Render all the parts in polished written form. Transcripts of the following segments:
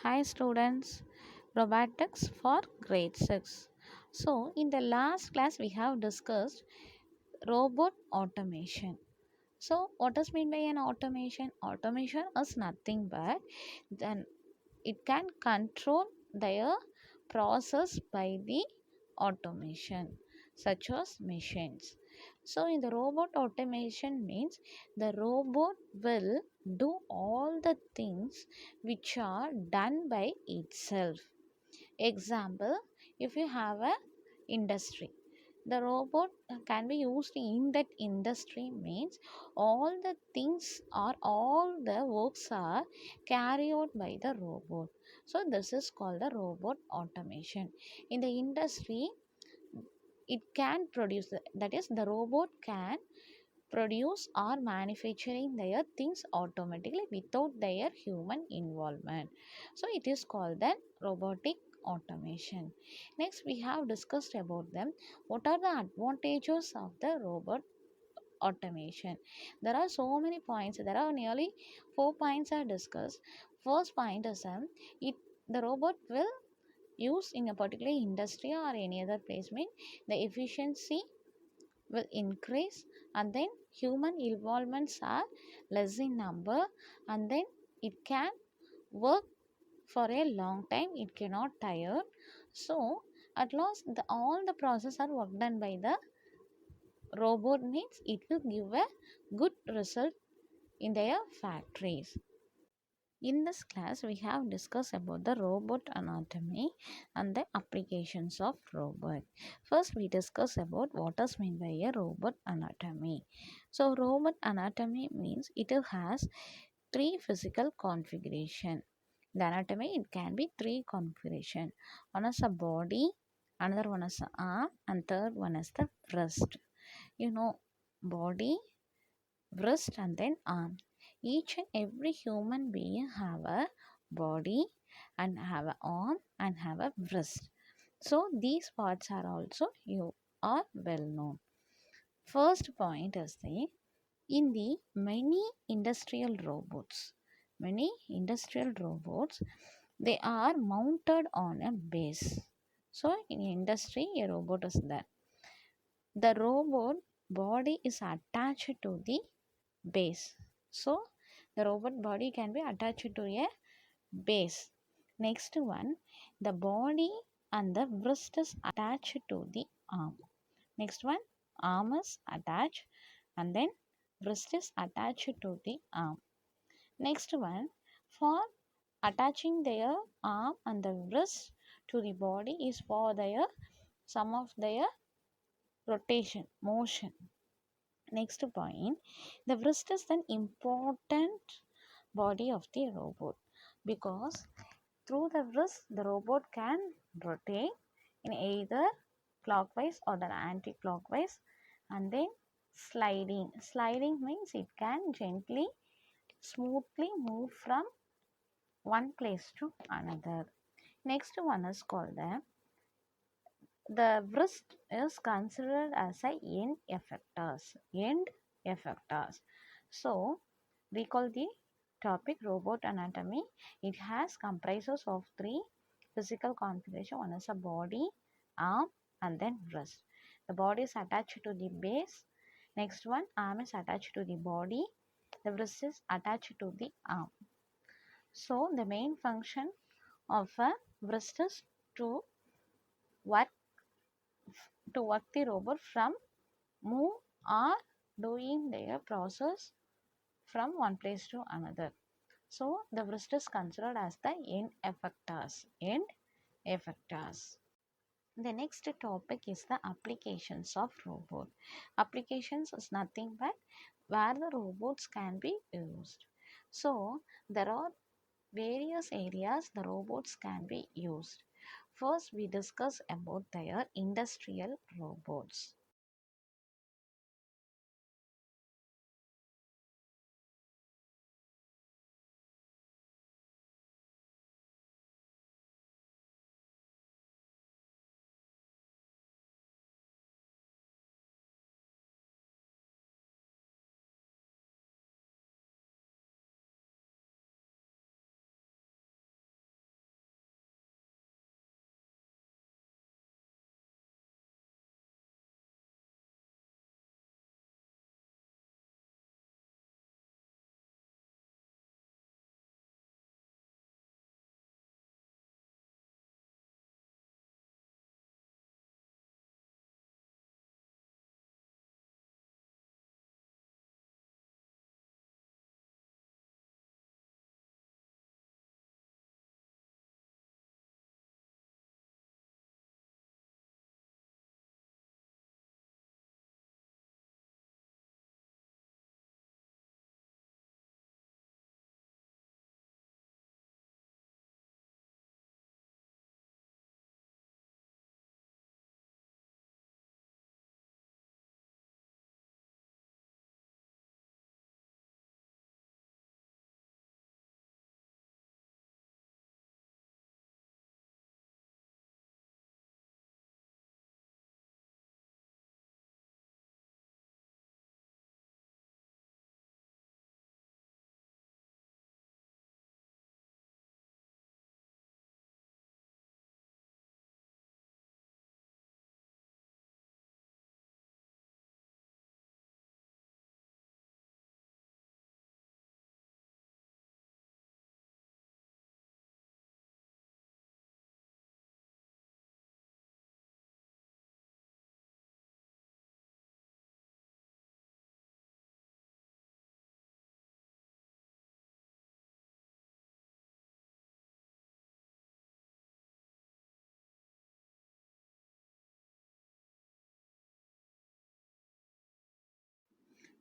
Hi students, robotics for grade 6. So in the last class we have discussed robot automation. So what does mean by an automation? Automation is nothing but then it can control their process by the automation such as machines. So in the robot automation means the robot will do all the things which are done by itself. Example, if you have a industry, the robot can be used in that industry means all the things or all the works are carried out by the robot. So this is called the robot automation. In the industry, it can produce, that is the robot can produce or manufacturing their things automatically without their human involvement. So it is called the robotic automation. Next we have discussed about them. What are the advantages of the robot automation? There are so many points. There are nearly 4 points are discussed. First point is it the robot will use in a particular industry or any other place mean the efficiency will increase, and then human involvements are less in number, and then it can work for a long time, it cannot tire. So at last all the process are work done by the robot means it will give a good result in their factories. In this class, we have discussed about the robot anatomy and the applications of robot. First, we discuss about what is meant by a robot anatomy. So, robot anatomy means it has three physical configuration. The anatomy it can be three configuration. One is a body, another one is a arm, and third one is the wrist. You know, body, wrist, and then arm. Each and every human being have a body and have an arm and have a wrist. So these parts are also you are well known. First point is the in the many industrial robots, they are mounted on a base. So in industry a robot is there. The robot body is attached to the base. So the robot body can be attached to a base. Next one, the body and the wrist is attached to the arm. Next one, arm is attached and then wrist is attached to the arm. Next one, for attaching their arm and the wrist to the body is for their some of their rotation motion. Next point, the wrist is an important body of the robot because through the wrist the robot can rotate in either clockwise or the anti-clockwise, and then sliding means it can gently smoothly move from one place to another. Next one is called the wrist is considered as a end effectors. So recall the topic robot anatomy. It has comprises of three physical configuration. One is a body, arm, and then wrist. The body is attached to the base. Next one, arm is attached to the body. The wrist is attached to the arm. So the main function of a wrist is to work the robot from move or doing their process from one place to another. So the wrist is considered as the end effectors. The next topic is the applications of robot. Applications is nothing but where the robots can be used. So there are various areas the robots can be used. First we discuss about their industrial robots.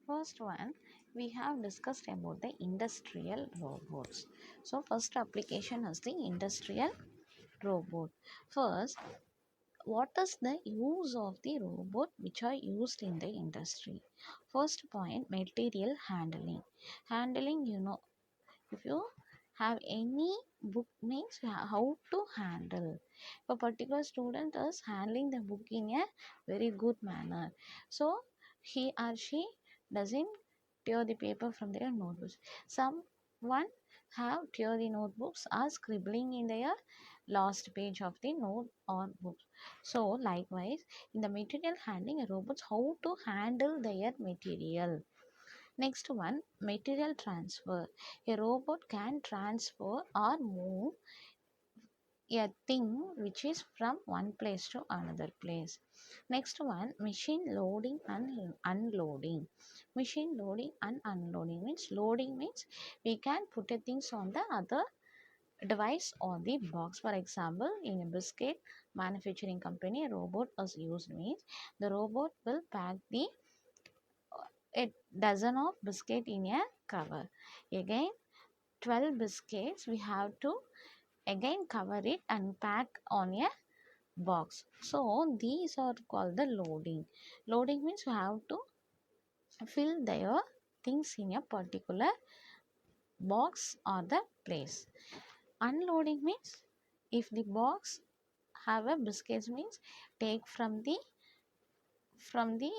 First one, we have discussed about the industrial robots. So first application is the industrial robot. First, what is the use of the robot which are used in the industry? First point, material handling. Handling, if you have any book means how to handle. A particular student is handling the book in a very good manner. So he or she doesn't tear the paper from their notebooks. Someone have tear the notebooks or scribbling in their last page of the note or book. So likewise, in the material handling, robots how to handle their material. Next one, material transfer. A robot can transfer or move a thing which is from one place to another place. Next one, machine loading and unloading. Machine loading and unloading means loading means we can put the things on the other device or the box. For example, in a biscuit manufacturing company, a robot is used means the robot will pack the a dozen of biscuit in a cover. Again, 12 biscuits we have to again cover it and pack on a box. So these are called the loading. Loading means you have to fill their things in a particular box or the place. Unloading means if the box have a biscuits means take from the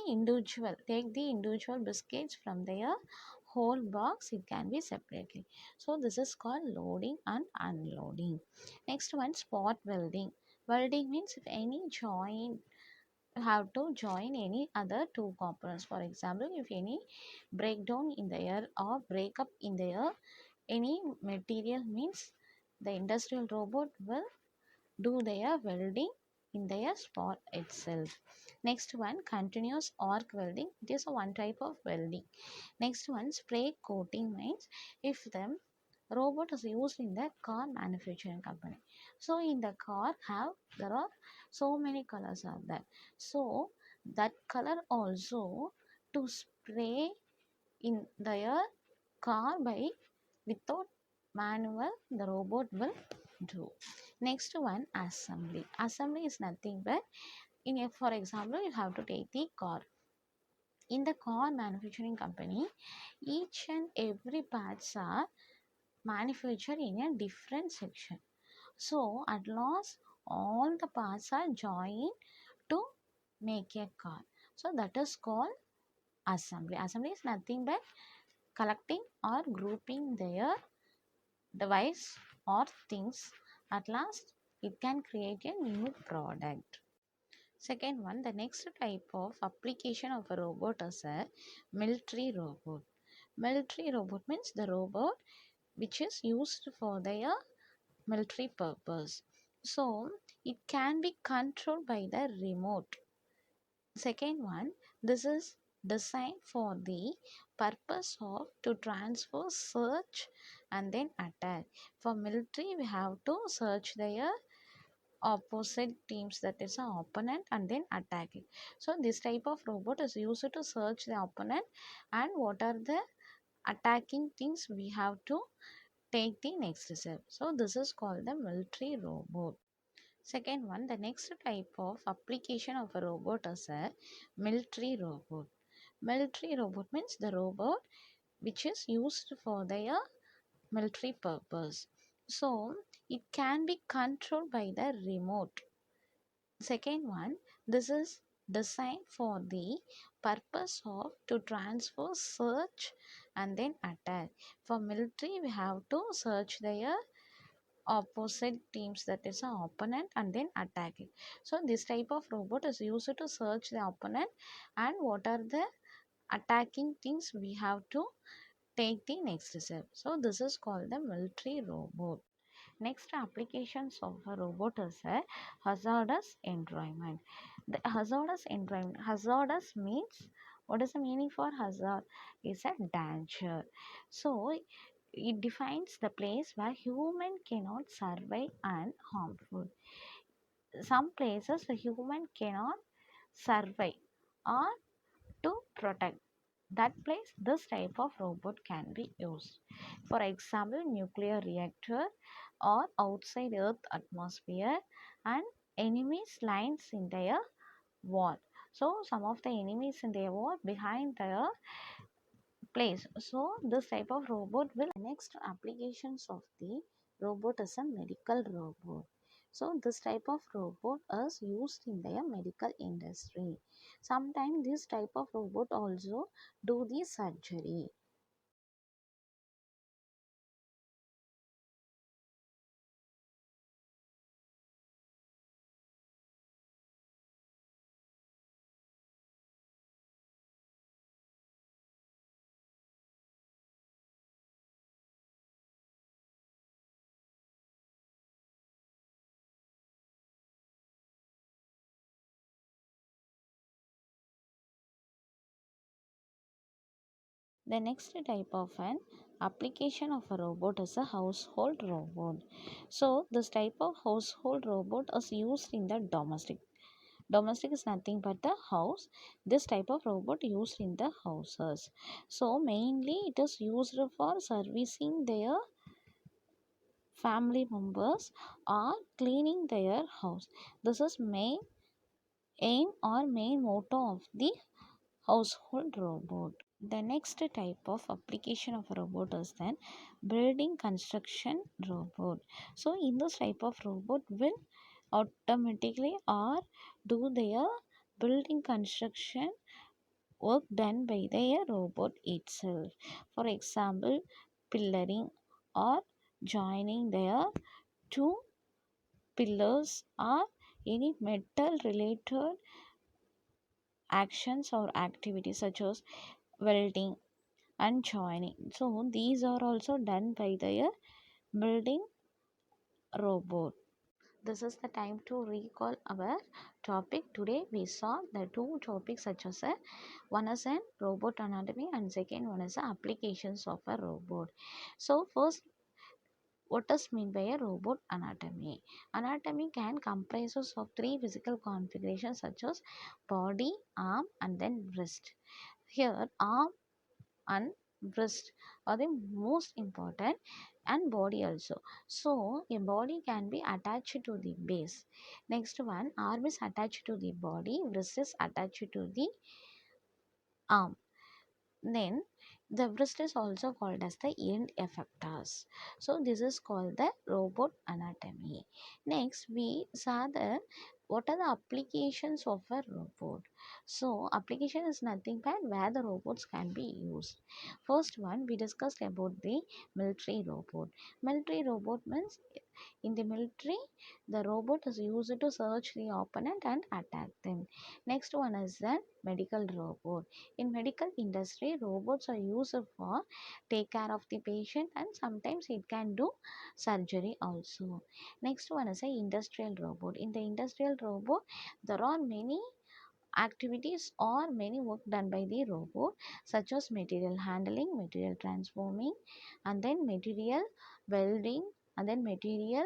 individual, take the individual biscuits from their whole box, it can be separately. So this is called loading and unloading. Next one, spot welding. Welding means if any joint have to join any other two components. For example, if any breakdown in the air or breakup in the air, any material means the industrial robot will do their welding in their spot itself. Next one, continuous arc welding. It is a one type of welding. Next one, spray coating means if the robot is used in the car manufacturing company. So in the car there are so many colors are there. So that color also to spray in their car by without manual the robot will do. Next one, assembly. Assembly is nothing but in a, for example, you have to take the car. In the car manufacturing company, each and every parts are manufactured in a different section. So at last all the parts are joined to make a car. So that is called assembly. Assembly is nothing but collecting or grouping their device or things. At last it can create a new product. Second one, the next type of application of a robot is a military robot. Military robot means the robot which is used for their military purpose. So it can be controlled by the remote. Second one, this is designed for the purpose of to transfer, search and then attack. For military, we have to search their opposite teams, that is an opponent, and then attack it. So this type of robot is used to search the opponent and what are the attacking things we have to take the next step. So this is called the military robot. Second one, the next type of application of a robot is a military robot. Military robot means the robot which is used for their military purpose. So it can be controlled by the remote. Second one, this is designed for the purpose of to transfer, search and then attack. For military, we have to search their opposite teams, that is an opponent, and then attack it. So this type of robot is used to search the opponent and what are the attacking things we have to take the next step. So this is called the military robot. Next applications of a robot is a hazardous environment. The hazardous environment, hazardous means, what is the meaning for hazard? Is a danger. So it defines the place where human cannot survive and harmful. Some places the human cannot survive or to protect. that place this type of robot can be used. For example, nuclear reactor or outside Earth atmosphere and enemies lines in their wall. So some of the enemies in their wall behind their place. So this type of robot will next applications of the robot is a medical robot. So this type of robot is used in the medical industry. Sometimes this type of robot also do the surgery. The next type of an application of a robot is a household robot. So this type of household robot is used in the domestic. Domestic is nothing but the house. This type of robot used in the houses. So mainly it is used for servicing their family members or cleaning their house. This is main aim or main motto of the household robot. The next type of application of a robot is then building construction robot. So in this type of robot will automatically or do their building construction work done by the robot itself. For example, pillaring or joining their two pillars or any metal related actions or activities such as welding and joining. So these are also done by the building robot. This is the time to recall our topic. Today we saw the two topics such as one is a robot anatomy and second one is applications of a robot. So first, what is mean by a robot anatomy? Anatomy can comprises of three physical configurations such as body, arm and then wrist. Here arm and wrist are the most important and body also. So a body can be attached to the base. Next one, arm is attached to the body, wrist is attached to the arm. Then the wrist is also called as the end effectors. So this is called the robot anatomy. Next we saw the what are the applications of a robot. So application is nothing but where the robots can be used. First one we discussed about the military robot. Military robot means in the military the robot is used to search the opponent and attack them. Next one is the medical robot. In medical industry, robots are used for take care of the patient and sometimes it can do surgery also. Next one is a industrial robot. In the industrial robot, there are many activities or many work done by the robot such as material handling, material transforming and then material welding and then material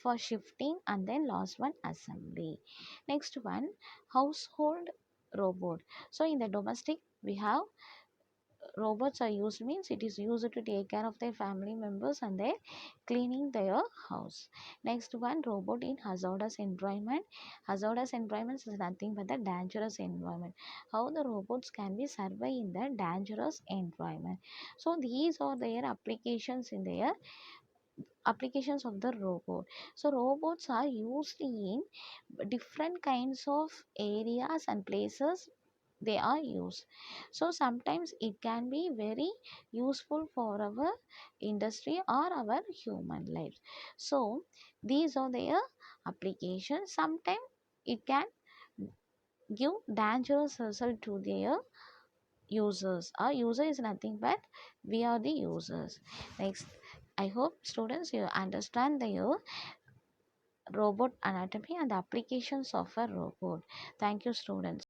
for shifting and then last one assembly. Next one, household robot. So in the domestic we have robots are used means it is used to take care of their family members and they cleaning their house. Next one, robot in hazardous environment. Hazardous environments is nothing but the dangerous environment. How the robots can be survive in the dangerous environment. So these are their applications in their applications of the robot. So robots are used in different kinds of areas and places they are used. So sometimes it can be very useful for our industry or our human life. So these are their applications. Sometimes it can give dangerous result to their users. Our user is nothing but we are the users. Next, I hope students you understand the robot anatomy and the applications of a robot. Thank you students.